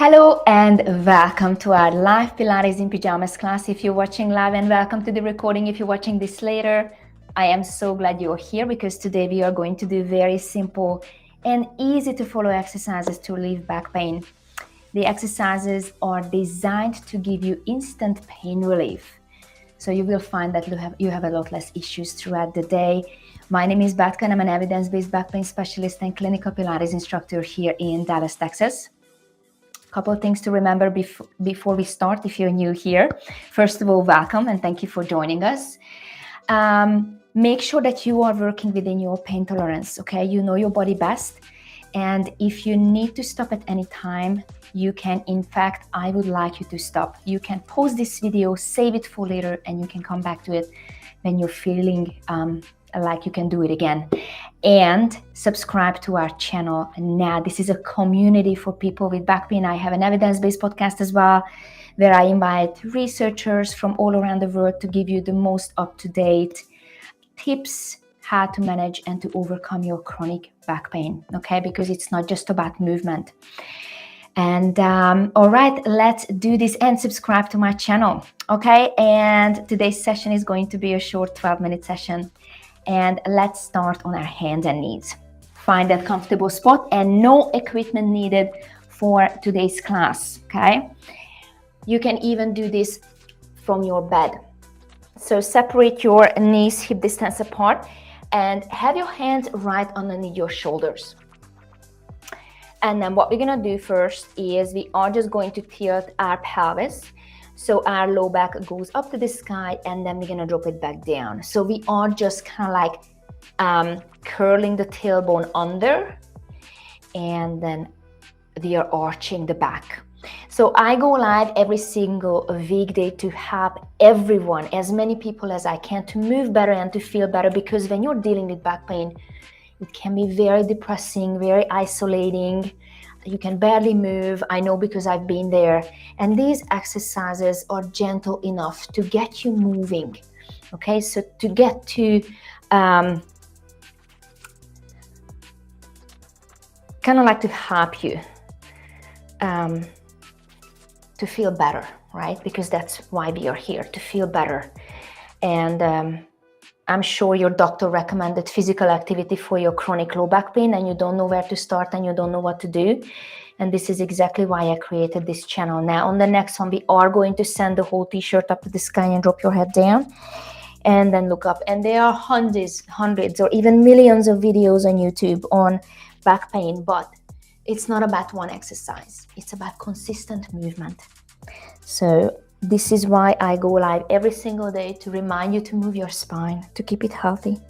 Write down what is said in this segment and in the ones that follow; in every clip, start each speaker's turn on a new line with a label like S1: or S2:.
S1: Hello and welcome to our live Pilates in Pajamas class. If you're watching live, and welcome to the recording if you're watching this later. I am so glad you're here because today we are going to do very simple and easy to follow exercises to relieve back pain. The exercises are designed to give you instant pain relief. So you will find that you have a lot less issues throughout the day. My name is Betka and I'm an evidence-based back pain specialist and clinical Pilates instructor here in Dallas, Texas. Couple of things to remember before we start if you're new here. First of all, welcome and thank you for joining us. Make sure that you are working within your pain tolerance, okay? You know your body best. And if you need to stop at any time, you can. In fact, I would like you to stop. You can pause this video, save it for later, and you can come back to it when you're feeling like you can do it again. And subscribe to our channel now. This is a community for people with back pain. I have an evidence-based podcast as well, where I invite researchers from all around the world to give you the most up-to-date tips how to manage and to overcome your chronic back pain, okay? Because it's not just about movement. And all right, let's do this and subscribe to my channel, okay? And today's session is going to be a short 12-minute session. And let's start on our hands and knees. Find that comfortable spot and no equipment needed for today's class, okay? You can even do this from your bed. So separate your knees hip distance apart and have your hands right underneath your shoulders. And then what we're gonna do first is we are just going to tilt our pelvis. So our low back goes up to the sky and then we're gonna drop it back down. So we are just kind of like curling the tailbone under and then we are arching the back. So I go live every single weekday to help everyone, as many people as I can, to move better and to feel better, because when you're dealing with back pain, it can be very depressing, very isolating. You can barely move. I know because I've been there. And these exercises are gentle enough to get you moving. Okay, so to get to kind of like to help you to feel better, right? Because that's why we are here, to feel better. And I'm sure your doctor recommended physical activity for your chronic low back pain and you don't know where to start and you don't know what to do. And this is exactly why I created this channel. Now on the next one, we are going to send the whole t-shirt up to the sky and drop your head down and then look up. And there are hundreds or even millions of videos on YouTube on back pain, but it's not about one exercise. It's about consistent movement. So this is why I go live every single day, to remind you to move your spine, to keep it healthy.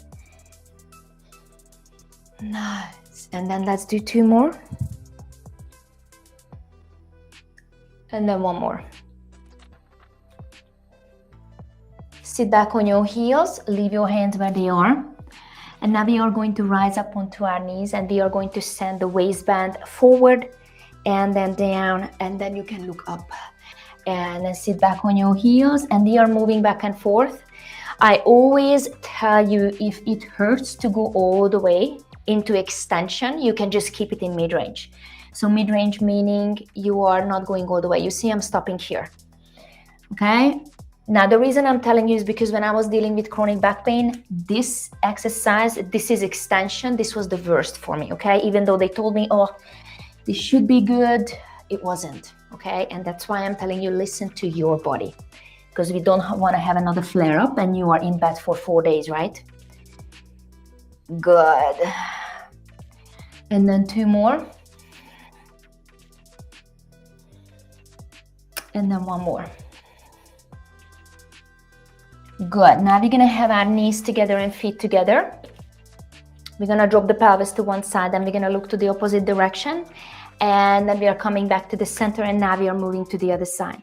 S1: Nice. And then let's do 2 more. And then 1 more. Sit back on your heels, leave your hands where they are. And now we are going to rise up onto our knees and we are going to send the waistband forward and then down, and then you can look up. And then sit back on your heels and we are moving back and forth. I always tell you, if it hurts to go all the way into extension, you can just keep it in mid-range. So mid-range meaning you are not going all the way. You see I'm stopping here, okay? Now the reason I'm telling you is because when I was dealing with chronic back pain, this exercise, this is extension, this was the worst for me, okay? Even though they told me, oh, this should be good, it wasn't. Okay, and that's why I'm telling you, listen to your body, because we don't want to have another flare up and you are in bed for 4 days, right? Good. And then 2 more. And then 1 more. Good. Now we're going to have our knees together and feet together. We're going to drop the pelvis to one side and we're going to look to the opposite direction. And then we are coming back to the center and now we are moving to the other side.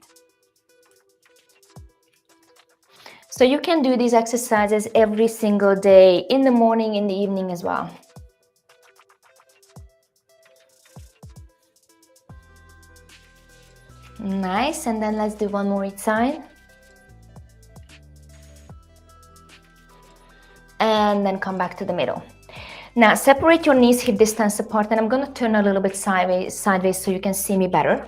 S1: So you can do these exercises every single day, in the morning, in the evening as well. Nice, and then let's do 1 more each side. And then come back to the middle. Now separate your knees hip distance apart, and I'm going to turn a little bit sideways so you can see me better.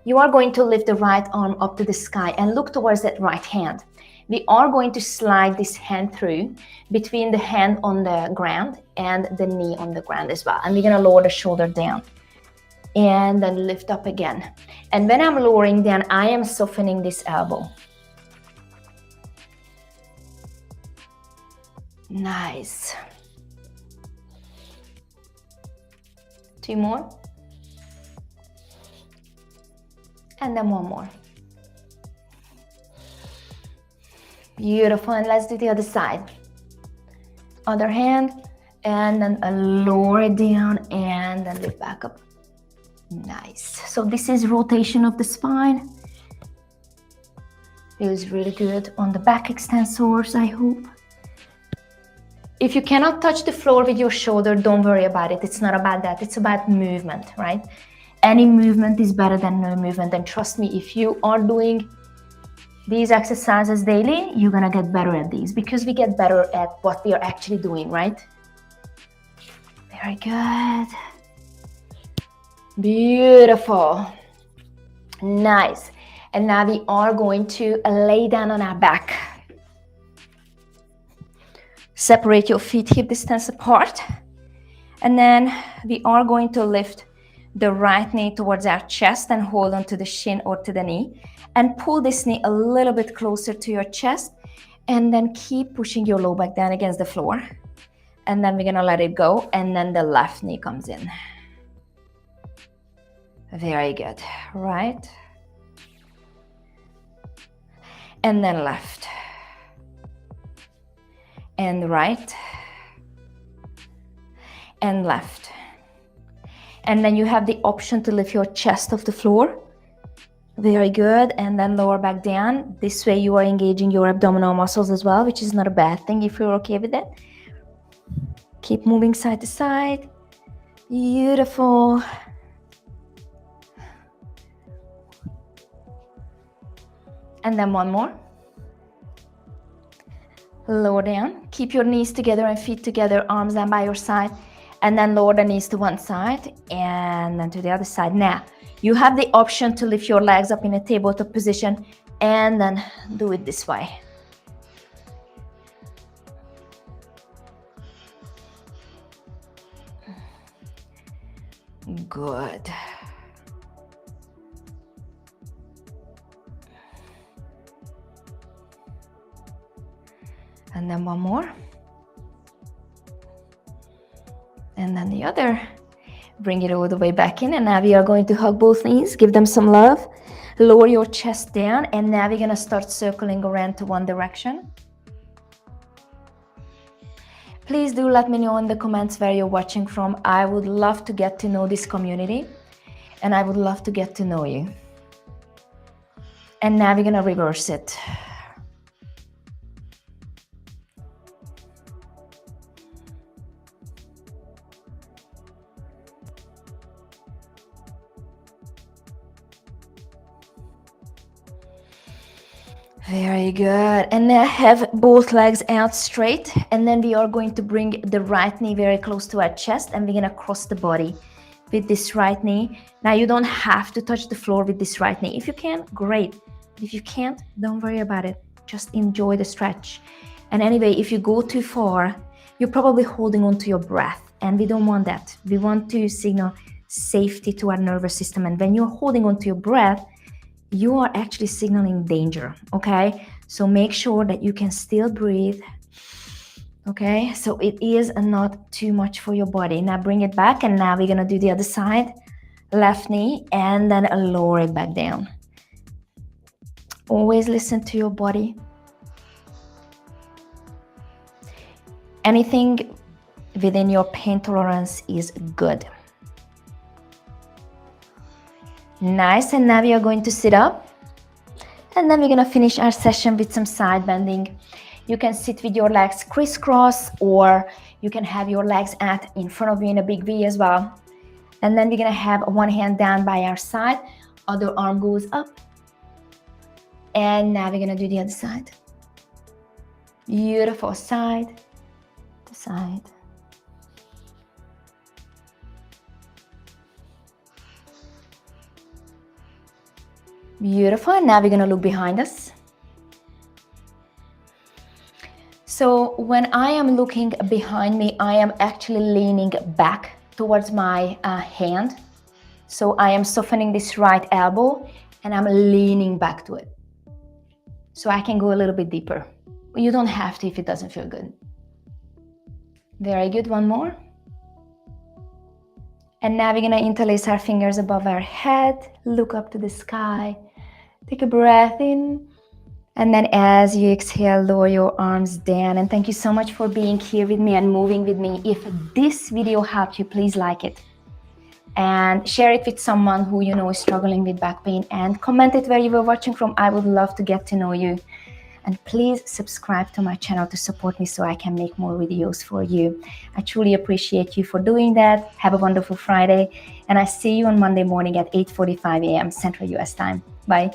S1: You are going to lift the right arm up to the sky and look towards that right hand. We are going to slide this hand through between the hand on the ground and the knee on the ground as well. And we're going to lower the shoulder down and then lift up again. And when I'm lowering down, I am softening this elbow. Nice. 2 more. And then 1 more. Beautiful. And let's do the other side. Other hand, and then lower it down and then lift back up. Nice. So this is rotation of the spine. Feels really good on the back extensors, I hope. If you cannot touch the floor with your shoulder, don't worry about it. It's not about that. It's about movement, right? Any movement is better than no movement. And trust me, if you are doing these exercises daily, you're gonna get better at these, because we get better at what we are actually doing, right? Very good. Beautiful. Nice. And now we are going to lay down on our back. Separate your feet hip distance apart. And then we are going to lift the right knee towards our chest and hold on to the shin or to the knee. And pull this knee a little bit closer to your chest. And then keep pushing your low back down against the floor. And then we're going to let it go. And then the left knee comes in. Very good. Right. And then left. And right. And left. And then you have the option to lift your chest off the floor. Very good. And then lower back down. This way you are engaging your abdominal muscles as well, which is not a bad thing if you're okay with it. Keep moving side to side. Beautiful. And then 1 more. Lower down. Keep your knees together and feet together, arms down by your side. And then lower the knees to one side and then to the other side. Now, you have the option to lift your legs up in a tabletop position and then do it this way. Good. And then 1 more. And then the other. Bring it all the way back in. And now we are going to hug both knees. Give them some love. Lower your chest down. And now we're going to start circling around to one direction. Please do let me know in the comments where you're watching from. I would love to get to know this community. And I would love to get to know you. And now we're going to reverse it. Very good. And now have both legs out straight. And then we are going to bring the right knee very close to our chest. And we're going to cross the body with this right knee. Now you don't have to touch the floor with this right knee. If you can, great. If you can't, don't worry about it. Just enjoy the stretch. And anyway, if you go too far, you're probably holding on to your breath. And we don't want that. We want to signal safety to our nervous system. And when you're holding on to your breath, you are actually signaling danger, okay? So make sure that you can still breathe, okay? So it is not too much for your body. Now bring it back, and now we're gonna do the other side. Left knee, and then lower it back down. Always listen to your body. Anything within your pain tolerance is good. Nice, and now we are going to sit up. And then we're gonna finish our session with some side bending. You can sit with your legs crisscross, or you can have your legs out in front of you in a big V as well. And then we're gonna have one hand down by our side, other arm goes up. And now we're gonna do the other side. Beautiful, side to side. Beautiful. And now we're gonna look behind us. So when I am looking behind me, I am actually leaning back towards my hand. So I am softening this right elbow and I'm leaning back to it. So I can go a little bit deeper. You don't have to if it doesn't feel good. Very good, one more. And now we're gonna interlace our fingers above our head, look up to the sky, take a breath in, and then as you exhale, lower your arms down. And thank you so much for being here with me and moving with me. If this video helped you, please like it and share it with someone who you know is struggling with back pain, and comment it where you were watching from. I would love to get to know you. And please subscribe to my channel to support me so I can make more videos for you. I truly appreciate you for doing that. Have a wonderful Friday, and I see you on Monday morning at 8:45 a.m. Central US time. Bye.